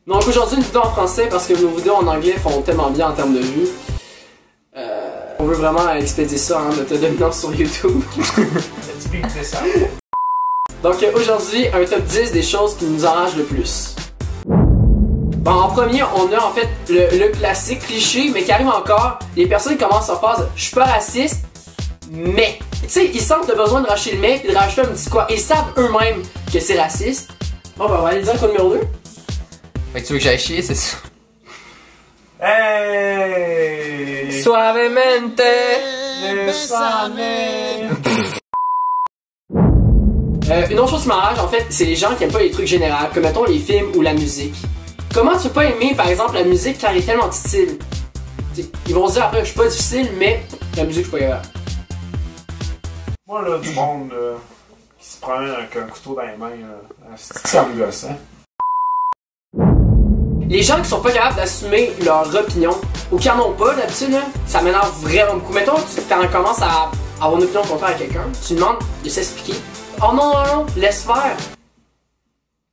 Donc aujourd'hui, une vidéo en français parce que nos vidéos en anglais font tellement bien en termes de vues. On veut vraiment expédier ça, hein, notre dominance sur YouTube. Donc aujourd'hui, un top 10 des choses qui nous enragent le plus. Bon, en premier, on a en fait le classique cliché, mais qui arrive encore. Les personnes commencent leur phrase « Je suis pas raciste, mais... » Tu sais, ils sentent le besoin de racheter le mec et de rajouter un petit quoi. Ils savent eux-mêmes que c'est raciste. Bon, ben on va aller dire quoi numéro 2. Fait que tu veux que j'aille chier, c'est ça? Hey! Suavemente! Une autre chose qui m'enrage, en fait, c'est les gens qui aiment pas les trucs généraux, comme mettons les films ou la musique. Comment tu peux pas aimer, par exemple, la musique car elle est tellement difficile? Ils vont se dire après, je suis pas difficile, mais la musique, je suis pas capable. Moi, là, du monde qui se prend avec un couteau dans les mains, ça me gosse, hein? Les gens qui sont pas capables d'assumer leur opinion, ou qui en ont pas d'habitude, ça m'énerve vraiment beaucoup. Mettons, tu commences à avoir une opinion contraire à quelqu'un, tu demandes de s'expliquer. Oh non, non, non, laisse faire!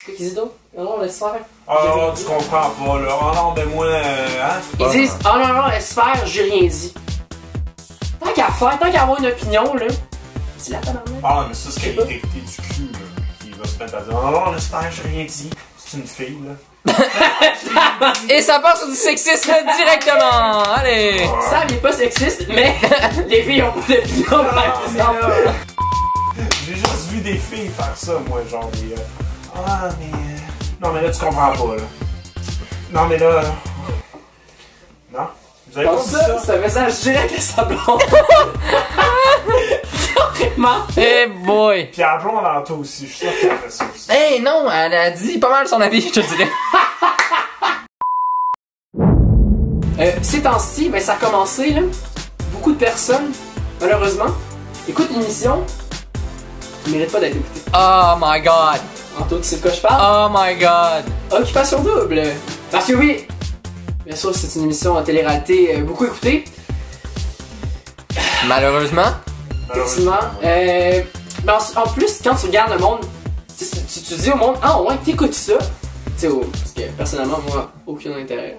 Qu'est-ce qu'ils disent d'autre? Oh non, laisse faire. Oh, tu comprends pas, là. Oh non, ben moi, hein? Ils disent, oh non, non, laisse faire, j'ai rien dit. Tant qu'à faire, tant qu'à avoir une opinion, là, c'est la tabarnak. Ah, mais ça, c'est qualité du cul, là. Qui va se mettre à dire, oh non, laisse faire, j'ai rien dit. C'est une fille, là. Et ça part sur du sexisme directement! Allez! Ça, il est pas sexiste, mais les filles ont pas d'opinion, par exemple. J'ai juste vu des filles faire ça, moi, genre des... Ah, mais... Non, mais là, tu comprends pas, là. Non, mais là... Non? Vous avez pas vu ça? C'est un message direct à sa blonde. Vraiment. Hey boy! Puis à blonde en toi aussi, je suis sûr qu'elle a fait ça aussi. Hey non, elle a dit pas mal son avis, je te dirais. Ces temps-ci, ben ça a commencé, là. Beaucoup de personnes, malheureusement, écoutent l'émission, qui ne méritent pas d'être écoutées. Oh my god! Anto, tu sais de quoi je parle? Oh my god! Occupation double! Parce que oui, bien sûr, c'est une émission en télé-réalité beaucoup écoutée. Malheureusement. Effectivement. Mais en plus, quand tu regardes le monde, tu dis au monde, ah ouais, t'écoutes ça. Tu sais, parce que personnellement, moi, aucun intérêt.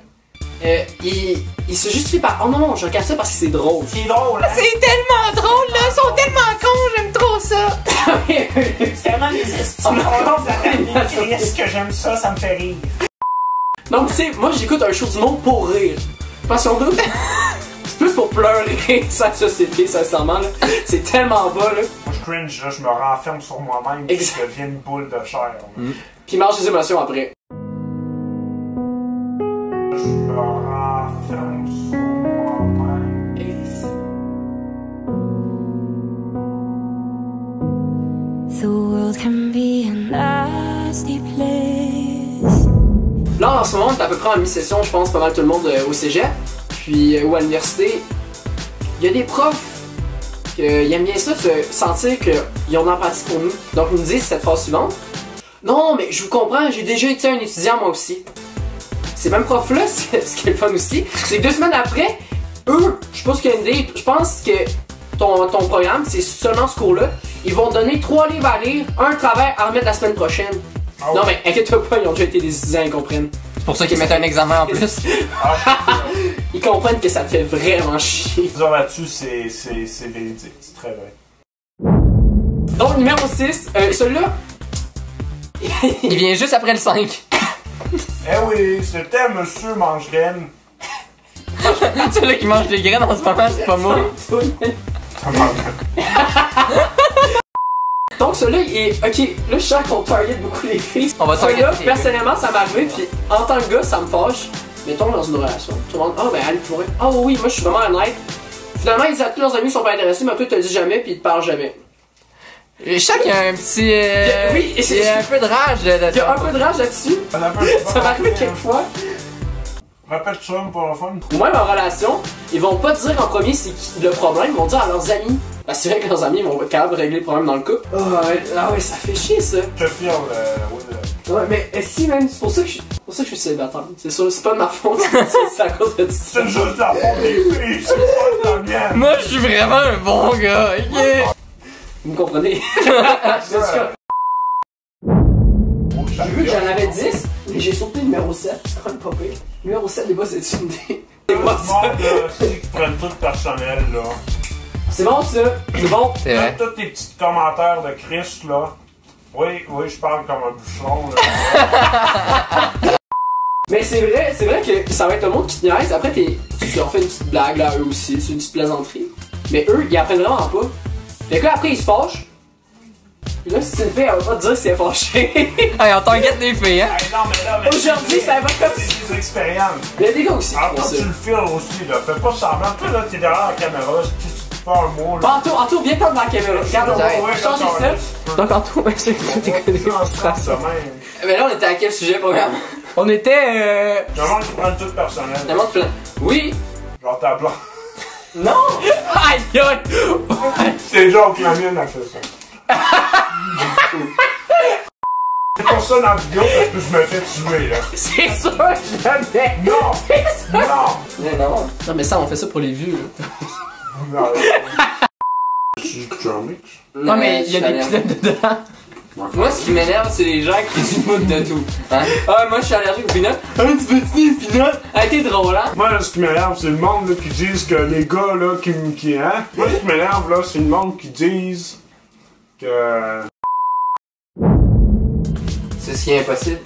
Il se justifie par, oh non, je regarde ça parce que c'est drôle. C'est drôle, hein? C'est tellement drôle là! Ils sont tellement cons, j'aime trop ça! C'est tellement des histoires. Est-ce que j'aime ça? Ça me fait rire. Donc, tu sais, moi j'écoute un show du monde pour rire. Passion double. C'est plus pour pleurer sa société, sincèrement, là. C'est tellement bas, là. Moi, je cringe, là, je me renferme sur moi-même et je deviens une boule de chair. Puis il mange des émotions après. Je me renferme sur moi-même. The world can be a nasty place. Là, en ce moment, t'es à peu près en mi-session, je pense, pas mal tout le monde au cégep. Puis, ou à l'université, il y a des profs qui aiment bien ça, se sentir qu'ils ont de l'empathie pour nous. Donc, ils nous disent cette phrase suivante. Non, mais je vous comprends, j'ai déjà été un étudiant moi aussi. Ces mêmes profs-là, ce qui est le fun aussi, c'est que 2 semaines après, eux, je sais pas ce qu'il y a une idée, je pense que ton programme, c'est seulement ce cours-là, ils vont donner 3 livres à lire, un travail à remettre la semaine prochaine. Oh. Non, mais inquiète-toi pas, ils ont déjà été des étudiants, ils comprennent. C'est pour ça qu'ils mettent un examen en plus. Ils comprennent que ça te fait vraiment chier. Dire là-dessus, c'est véridique, c'est très vrai. Donc, numéro 6, celui-là. Il vient juste après le 5. Eh oui, c'était Monsieur Mange-Graine. Celui-là qui mange des graines en ce moment, c'est pas moi. Donc, celui-là, il est. Ok, là, je sens qu'on target beaucoup les filles. On va Celui-là, targeter. personnellement, ça m'est arrivé, puis en tant que gars, ça me fâche. Mettons dans une relation. Tout le monde, ah, ben, elle pourrait. Ah, oui, moi, je suis vraiment honnête. Finalement, ils disent à tous leurs amis qu'ils sont pas intéressés, mais toi, tu te le dis jamais, puis ils te parlent jamais. Je sens qu'il y a un petit. Oui, il y a un peu de rage Il y a un peu de rage là-dessus. Ça m'est arrivé quelques fois. Répète ça pour la fun. Ou même en relation, ils vont pas te dire en premier c'est qui le problème, ils vont dire à leurs amis. Parce que c'est vrai que leurs amis vont être capables de régler le problème dans le couple. Ah ouais, ça fait chier ça. Je te fier, Ouais, mais si même, c'est pour ça que je suis célibataire. C'est sûr, c'est pas de ma faute, c'est à cause de ça. C'est juste la faute des filles, c'est pas de la mienne. Moi, je suis vraiment un bon gars, ok? Vous me comprenez? J'ai vu que j'en avais 10, j'ai sauté le numéro 7, c'est quand même pas pire. Numéro 7 des boss d'intimidé. C'est pas ça. Qui prennent tout personnel, là. C'est bon ça, c'est bon. C'est vrai. Tous tes petits commentaires de Chris, là. Oui, je parle comme un boucheron, là. Mais c'est vrai que ça va être le monde qui te niaise. Après, tu leur fais une petite blague là, eux aussi, c'est une petite plaisanterie. Mais eux, ils apprennent vraiment pas. Fait que là, après, ils se fâchent. Puis là, si tu le fais, elle va pas te dire si elle est fâchée. Hey, on t'enquête des filles, hein? Hey, non, mais là, Aujourd'hui, ça va comme ça. C'est des expériences. Il y a des gars aussi qui Alors, font quand ça. tu le filmes aussi, là, fais pas semblant. Toi, là, t'es derrière la caméra, si tu fais un mot, là. Anto, viens prendre ma caméra. Regarde, on va changer ça. Donc, Anto, c'est que tu connais frustration. Mais là, on était à quel sujet, programme? On était. Demande qu'ils prennent tout personnel. Demande plein. Oui. Genre ta blonde. Non. Aïe, aïe! C'est genre que la mienne a fait ça. C'est pour ça dans la vidéo parce que je me fais tuer, là. C'est sûr, jamais. Non! Non! Non, mais ça, on fait ça pour les vues, là. Non, je suis charmé. Non, mais il y a des pilotes dedans. Moi, ce qui m'énerve, c'est les gens qui se foutent de tout. Hein? Ah, moi, je suis allergique aux peanuts. Ah, tu veux des peanuts? Ah, t'es drôle, hein? Moi, là, ce qui m'énerve, c'est le monde là, qui disent que les gars, là, qui hein? Moi, ce qui m'énerve, là, c'est le monde qui disent que... Ceci est impossible.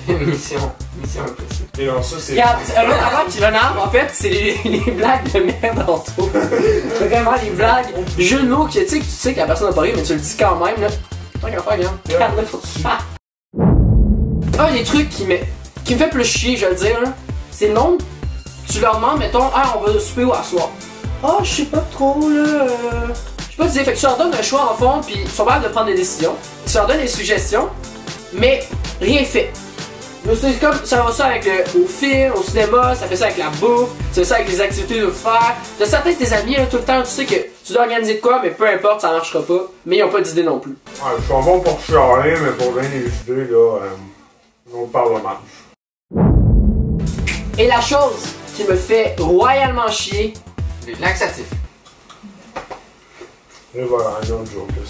Mission impossible. Et non, ça, c'est... Regarde, l'autre affaire qui m'énerve, en fait, c'est les blagues de merde en tout. Vraiment, les blagues, jeux de mots que tu sais que la personne n'a pas ri, mais tu le dis quand même, là. Tant qu'à faire, regarde. Un des trucs qui me fait plus chier, je vais le dire, là, c'est le monde, tu leur demandes, mettons, ah, on va souper où à soir? Ah, je sais pas trop, là. Je sais pas te dire, fait que tu leur donnes un choix en fond, puis ils sont capables de prendre des décisions. Tu leur donnes des suggestions, mais rien fait. C'est comme ça va ça avec au film, au cinéma, ça fait ça avec la bouffe, ça fait ça avec les activités de faire. T'as certains de tes amis là, tout le temps, tu sais que tu dois organiser de quoi, mais peu importe, ça marchera pas. Mais ils ont pas d'idée non plus. Ouais, je suis bon pour chialer, mais pour bien les idées, là, on parle de marche. Et la chose qui me fait royalement chier, Les laxatifs. Et voilà, un autre joke, là.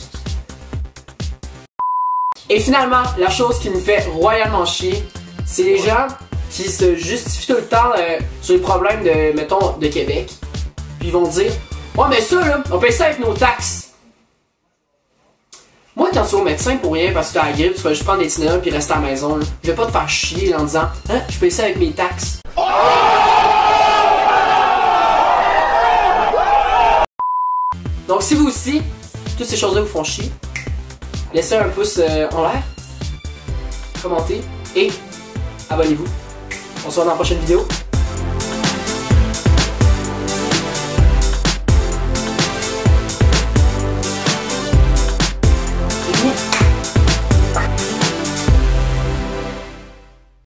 et finalement, la chose qui me fait royalement chier, c'est les gens qui se justifient tout le temps sur les problèmes de, mettons, de Québec. Puis ils vont dire, ouais, mais ça, là, on paye ça avec nos taxes. Moi, quand tu vas au médecin pour rien parce que tu as la grippe, tu vas juste prendre des Tylenol puis rester à la maison, là. Je vais pas te faire chier en disant, hein, je paye ça avec mes taxes. Donc, si vous aussi, toutes ces choses-là vous font chier, laissez un pouce en l'air, commentez et abonnez-vous. On se voit dans la prochaine vidéo.